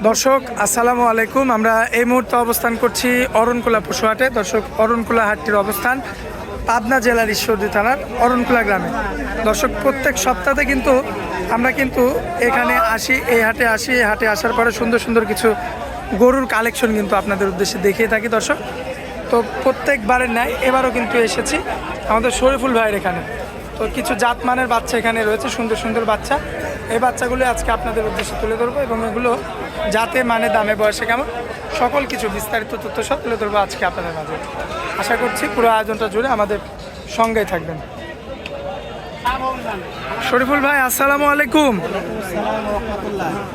দর্শক আসসালামু আলাইকুম। আমরা এই মুহূর্তে অবস্থান করছি অরণকুলা পশুহাটে। দর্শক, অরণকুলা হাটটির অবস্থান পাবনা জেলার ঈশ্বরদী থানার অরণকুলা গ্রামে। দর্শক, প্রত্যেক সপ্তাহে কিন্তু আমরা এখানে আসি, এই হাটে আসার পরে সুন্দর সুন্দর কিছু গরুর কালেকশন কিন্তু আপনাদের উদ্দেশ্যে দেখিয়ে থাকি। দর্শক, তো প্রত্যেকবারের ন্যায় এবারও কিন্তু এসেছি আমাদের শরীফুল ভাইয়ের এখানে। তো কিছু জাতমানের বাচ্চা এখানে রয়েছে, সুন্দর সুন্দর বাচ্চা। এই বাচ্চাগুলো আজকে আপনাদের উদ্দেশ্যে তুলে ধরবো এবং এগুলো জাতে, মানে, দামে, বয়সে কেমন, সকল কিছু বিস্তারিত তথ্য সব তুলে ধরবো আজকে আপনাদের মাঝে। আশা করছি পুরো আয়োজনটা জুড়ে আমাদের সঙ্গেই থাকবেন। শরীফুল ভাই, আসসালামু আলাইকুম।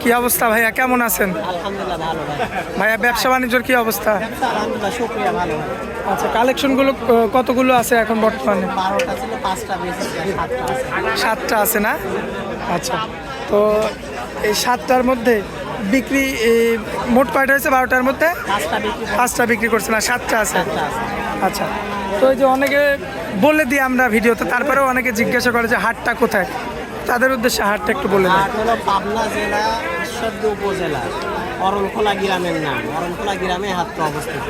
কি অবস্থা ভাইয়া, কেমন আছেন? আলহামদুলিল্লাহ ভালো ভাইয়া, ব্যবসা বাণিজ্যের কি অবস্থা? আলহামদুলিল্লাহ, শুকরিয়া, ভালো। আচ্ছা, কালেকশনগুলো কতগুলো আছে এখন বর্তমানে? 12টা ছিল, 5টা বেশি, 7টা আছে। 7টা আছে না? আচ্ছা, তো এই 7টার মধ্যে বিক্রি মোট কয়টা হয়েছে? 12টার মধ্যে 5টা বিক্রি করছে না, 7টা আছে। আচ্ছা, তো এই যে অনেকে বলে দিই আমরা ভিডিওতে, তারপরেও অনেকে জিজ্ঞাসা করে যে হাটটা কোথায়, তাদের উদ্দেশ্যে হাটটা একটু বলে দেন। হাট হলো পাবনা জেলা ঈশ্বরদী উপজেলা অরণখোলা গ্রামের নাম। অরণখোলা গ্রামে হাটটা অবস্থিত।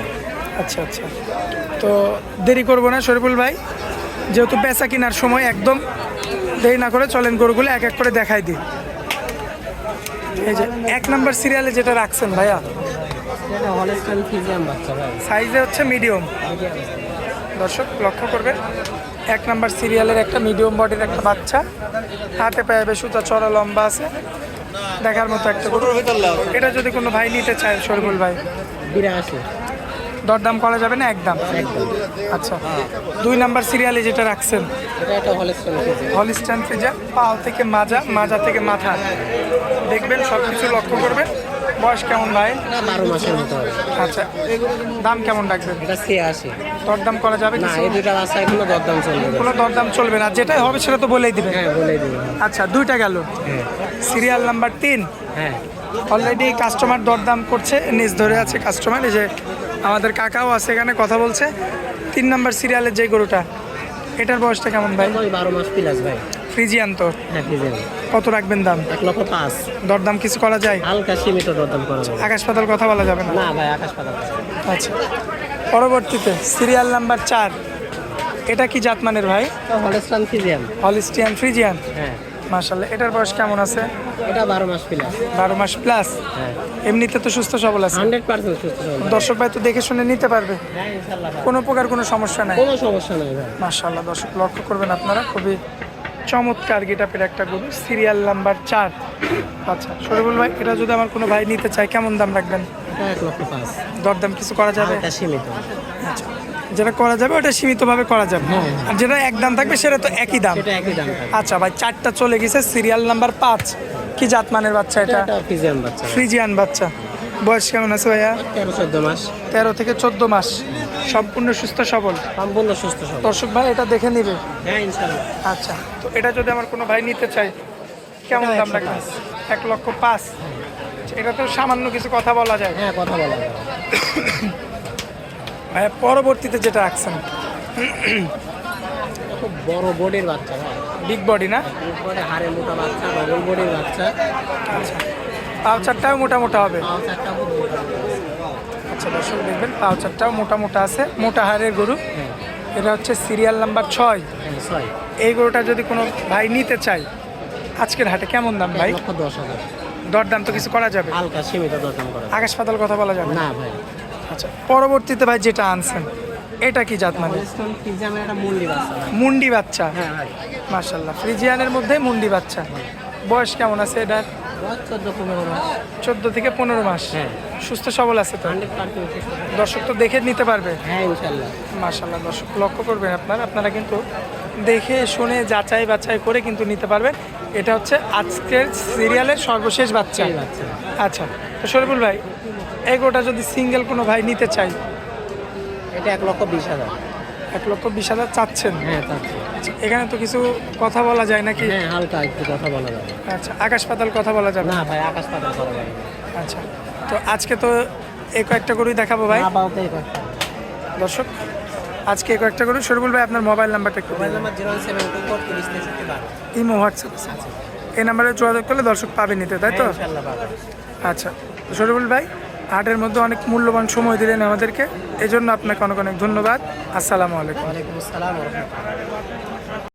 আচ্ছা আচ্ছা, তো দেরি করবো না শরীফুল ভাই, যেহেতু বেচা কেনার সময়, একদম দেরি না করে চলেন গরুগুলো এক এক করে দেখাই দিই। এই যে 1 নম্বর সিরিয়ালে যেটা রাখছেন ভাইয়া, এটা হলস্টাইন ফ্রিজিয়ান বাচ্চা ভাই। সাইজে হচ্ছে মিডিয়াম। দর্শক লক্ষ্য করবেন, 1 নম্বর সিরিয়ালের একটা মিডিয়াম বডির একটা বাচ্চা, হাতে পায়ে বেশ উঁচা চড়া লম্বা আছে, দেখার মতো একটা গরু। এটা যদি কোনো ভাই নিতে চায় শরীফুল ভাই, 82 দরদাম করা যাবে না? একদম। আচ্ছা, 2 নম্বর সিরিয়ালে যেটা রাখছেন, এটা একটা হলস্টাইন ফ্রিজিয়ান। হলিস্টাইন ফ্রিজিয়ান, পাও থেকে মাজা, মাজা থেকে মাথা, দেখবেন সব কিছু লক্ষ্য করবেন। বয়স কেমন ভাই? এটা 12 মাসের মতো হবে। আচ্ছা, দাম কেমন রাখবেন? এটা 86। দরদাম করা যাবে না, কিছু? এই দুইটা বাচ্চা এখনো দরদাম চলবে। কোনো দরদাম চলবে না, যেটাই হবে সেটা তো বলেই দিবেন। হ্যাঁ, বলেই দেবো। আচ্ছা, 2টা গেল। হ্যাঁ সিরিয়াল নাম্বার 3, হ্যাঁ, অলরেডি কাস্টমার দরদাম করছে, নিজ ধরে আছে কাস্টমার। এই যে আমাদের কাকাও আছে এখানে, কথা বলছে। 3 নম্বর সিরিয়ালের যে গরুটা, এটার বয়সটা কেমন ভাই? ওই 12 মাস প্লাস ভাই। ফ্রিজিয়ান তো? হ্যাঁ, ফ্রিজিয়ান। কত রাখবেন দাম? 1,05,000। দরদাম কিছু করা যায়? হালকা সীমিত দরদাম করা যাবে। আকাশ পাতাল কথা বলা যাবে না? না ভাই, আকাশ পাতাল। আচ্ছা, পরবর্তীতে সিরিয়াল নাম্বার 4, এটা কি জাতমানের ভাই? Holstein Friesian. Holstein Friesian. হ্যাঁ, মাশাআল্লাহ, এটার বয়স কেমন আছে? এটা 12 মাস প্লাস। 12 মাস প্লাস। হ্যাঁ, এমনিতে তো সুস্থ সবল আছে, 100% সুস্থ সবল। দর্শক ভাই তো দেখে শুনে নিতে পারবে, হ্যাঁ, ইনশাআল্লাহ ভাই। কোনো প্রকার কোনো সমস্যা নাই। কোনো সমস্যা নাই ভাই। মাশাআল্লাহ, দর্শক লক্ষ্য করবেন আপনারা, খুবই চমৎকার গেটআপের একটা গরু, সিরিয়াল নাম্বার 4। আচ্ছা শরীফুল ভাই, এটা যদি আমার কোনো ভাই নিতে চায় কেমন দাম রাখবেন? এটা 1,05,000। দরদাম কিছু করা যাবে? হালকা সীমিত। আচ্ছা, যেটা করা যাবে ওটা সীমিতভাবে করা যাবে, হ্যাঁ। আর যেটা এক দাম থাকবে সেটা তো একই দাম। এটা একই দাম থাকে। আচ্ছা ভাই, 4টা চলে গেছে। সিরিয়াল নাম্বার 5, কি জাতমানের বাচ্চা এটা? এটা ফ্রিজিয়ান বাচ্চা। ফ্রিজিয়ান বাচ্চা। বয়স কেমন আছে ভাইয়া? 13-14 মাস। 13 থেকে 14 মাস, সম্পূর্ণ সুস্থ সবল। সম্পূর্ণ সুস্থ সবল। দর্শক ভাই এটা দেখে নিবে। হ্যাঁ, ইনশাআল্লাহ। আচ্ছা, তো এটা যদি আমার কোনো ভাই নিতে চায় কেমন এটা দাম রাখবেন? 1,05,000। এটা তো সামান্য কিছু কথা বলা যায়। হ্যাঁ, কথা বলা যাবে। ভাইয়া, পরবর্তীতে যেটা রাখছেন, খুব বড় বডির বাচ্চা ভাই। বিগ বডি না? উপরে হাড়ে মোটা বাচ্চা, ডবল বডির বাচ্চা। আচ্ছা, পাও চারটাও মোটা মোটা হবে। পাও চারটা খুব মোটা। আচ্ছা দর্শক দেখবেন, পাও চারটাও মোটা মোটা আছে, মোটা হাড়ের গরু। হ্যাঁ, এটা হচ্ছে সিরিয়াল নাম্বার 6। হ্যাঁ, 6। এই গরুটা যদি কোনো ভাই নিতে চায় আজকের হাটে কেমন দাম ভাই? 1,10,000। দরদাম তো কিছু করা যাবে? হালকা সীমিত দরদাম করা যাবে। আকাশ পাতাল কথা বলা যাবে না ভাই। আচ্ছা, পরবর্তীতে ভাই যেটা আনছেন, এটা কি জাত মানে? হলস্টাইন ফ্রিজিয়ানের একটা মুন্ডি বাচ্চা ভাই। মুন্ডি বাচ্চা। হ্যাঁ ভাই। মাশাআল্লাহ, ফ্রিজিয়ানের মধ্যে মুন্ডি বাচ্চা। বয়স কেমন আছে এটার? বয়স 14-15 মাস। 14 থেকে 15 মাস। হ্যাঁ, সুস্থ সবল আছে তো? 100% সুস্থ সবল। দর্শক তো দেখে নিতে পারবে। হ্যাঁ, ইনশাআল্লাহ। মাশাআল্লাহ, দর্শক লক্ষ্য করবেন আপনারা কিন্তু দেখে শুনে যাচাই বাছাই করে কিন্তু নিতে পারবেন। এটা হচ্ছে আজকের সিরিয়ালের সর্বশেষ বাচ্চা। এই বাচ্চা। আচ্ছা, তো শরীফুল ভাই, এই গরুটা যদি সিঙ্গেল কোনো ভাই নিতে চাই, এটা 1,20,000। 1,20,000 চাচ্ছেন? হ্যাঁ, চাচ্ছি। আচ্ছা, এখানে তো কিছু কথা বলা যায় নাকি? হ্যাঁ, হালকা একটু কথা বলা যাবে। আচ্ছা, আকাশ পাতাল কথা বলা যাবে? না ভাই, আকাশ পাতাল করা যাবে না। আচ্ছা, তো আজকে তো এই কয়েকটা গরুই দেখাবো ভাই। আপাতত এই কথা। দর্শক, আজকে এই কয়েকটা গরু। শরীফুল ভাই, আপনার মোবাইল নাম্বারটা একটু মোবাইল দিন। নাম্বার 072433312। ইমো হোয়াটসঅ্যাপ আছে, এই নাম্বারে যোগাযোগ করলে দর্শক পাবে নিতে, তাই তো? ইনশাআল্লাহ পাবে। আচ্ছা, শরীফুল ভাই হাটের মধ্যে অনেক মূল্যবান সময় দিলেন আমাদেরকে, এজন্য আপনাকে অনেক অনেক ধন্যবাদ। আসসালামু আলাইকুম। ওয়ালাইকুম আসসালাম ওয়া রাহমাতুল্লাহ।